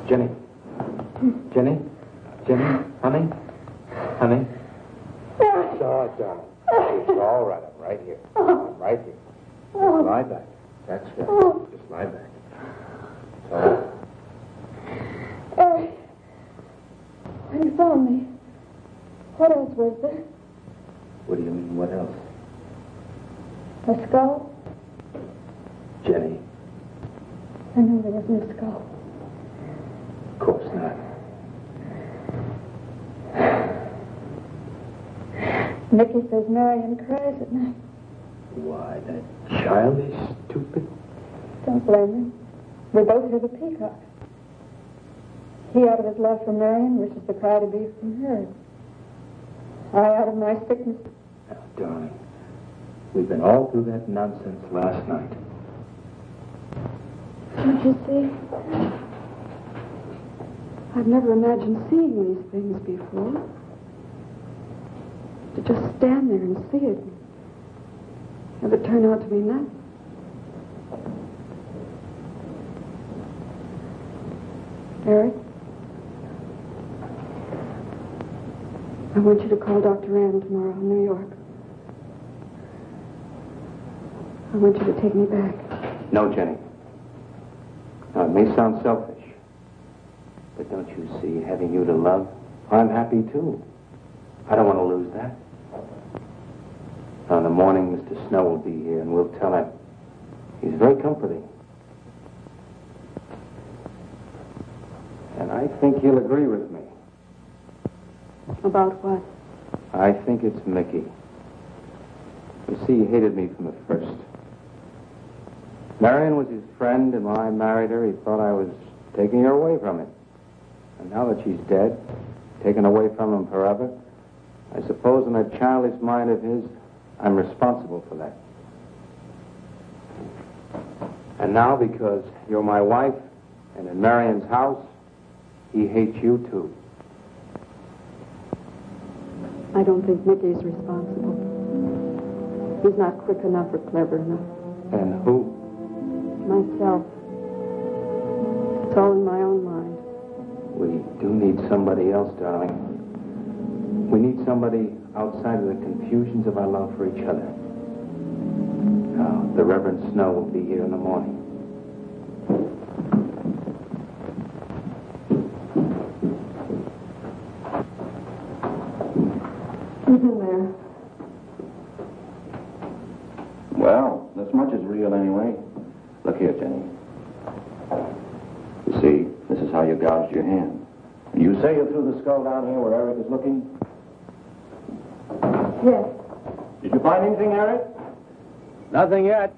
Jenny. Jenny? Jenny? Honey? Honey? So, darling. It's all right. I'm right here. I'm right here. Just lie back. That's right. Just lie back. It's all right. Eric, when you found me, what else was there? What do you mean, what else? A skull? Jenny. I know there wasn't a skull. Of course not. Nicky says Marion cries at night. Why, that child is stupid. Don't blame him. We both hear the peacock. He out of his love for Marion wishes the cry to be from her. I out of my sickness. Now, darling, we've been all through that nonsense last night. Don't you see? I've never imagined seeing these things before. To just stand there and see it. Have it turn out to be nothing. Eric? I want you to call Dr. Ann tomorrow in New York. I want you to take me back. No, Jenny. Now, it may sound selfish, but don't you see, having you to love, I'm happy too. I don't want to lose that. Now, in the morning, Mr. Snow will be here, and we'll tell him. He's very comforting. And I think he'll agree with me. About what? I think it's Mickey. You see, he hated me from the first. Marion was his friend, and when I married her, he thought I was taking her away from him. And now that she's dead, taken away from him forever, I suppose in that childish mind of his, I'm responsible for that. And now, because you're my wife, and in Marion's house, he hates you too. I don't think Mickey's responsible. He's not quick enough or clever enough. And who? Myself. It's all in my own mind. We do need somebody else, darling. We need somebody outside of the confusions of our love for each other. Now, the Reverend Snow will be here in the morning. Who's in there? Well, this much is real anyway. Look here, Jenny. You see, this is how you gouged your hand. You say you threw the skull down here where Eric is looking? Yes. Did you find anything, Eric? Nothing yet.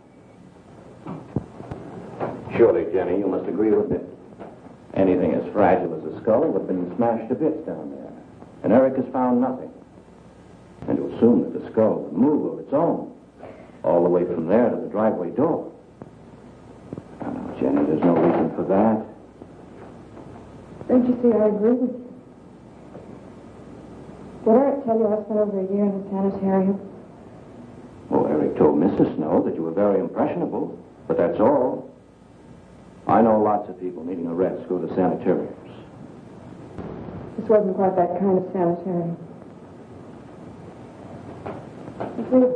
Surely, Jenny, you must agree with me. Anything as fragile as a skull would have been smashed to bits down there. And Eric has found nothing. And to assume that the skull would move of its own, all the way from there to the driveway door. Now, Jenny, there's no reason for that. Don't you see I agree with you? Did Eric tell you I spent over a year in the sanitarium? Oh, Eric told Mrs. Snow that you were very impressionable, but that's all. I know lots of people needing a rest go to sanitariums. This wasn't quite that kind of sanitarium. You see,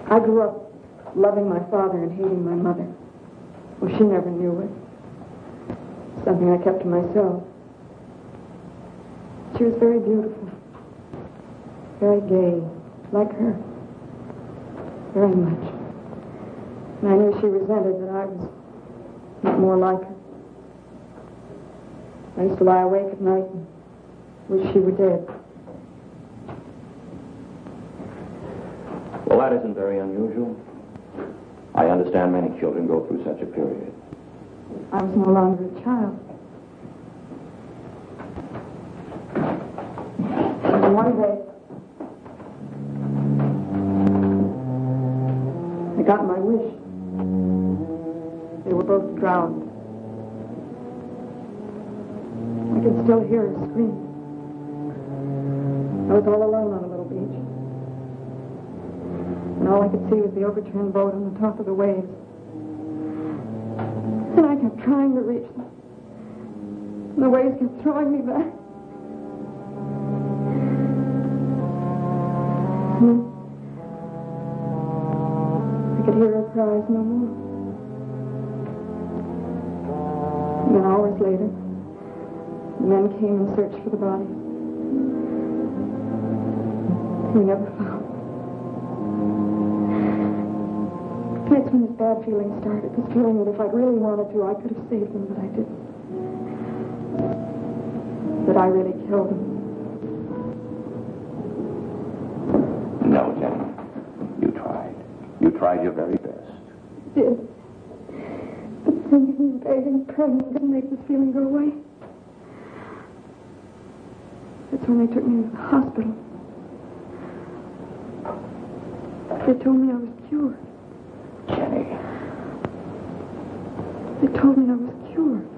I grew up loving my father and hating my mother. Well, she never knew it. Something I kept to myself. She was very beautiful. Very gay, like her. Very much. And I knew she resented that I was not more like her. I used to lie awake at night and wish she were dead. Well, that isn't very unusual. I understand many children go through such a period. I was no longer a child. And one day, I got my wish. They were both drowned. I can still hear her scream. I was all alone on a little beach. And all I could see was the overturned boat on the top of the waves. And I kept trying to reach them. And the waves kept throwing me back. And I could hear her cries no more. And then hours later, the men came and searched for the bodies. We never found them. That's when this bad feeling started. This feeling that if I'd really wanted to, I could have saved them, but I didn't. That I really killed them. No, Jenny. You tried. You tried your very best. I did. But singing and begging and praying didn't make this feeling go away. That's when they took me to the hospital. They told me I was cured. Jenny. They told me I was cured.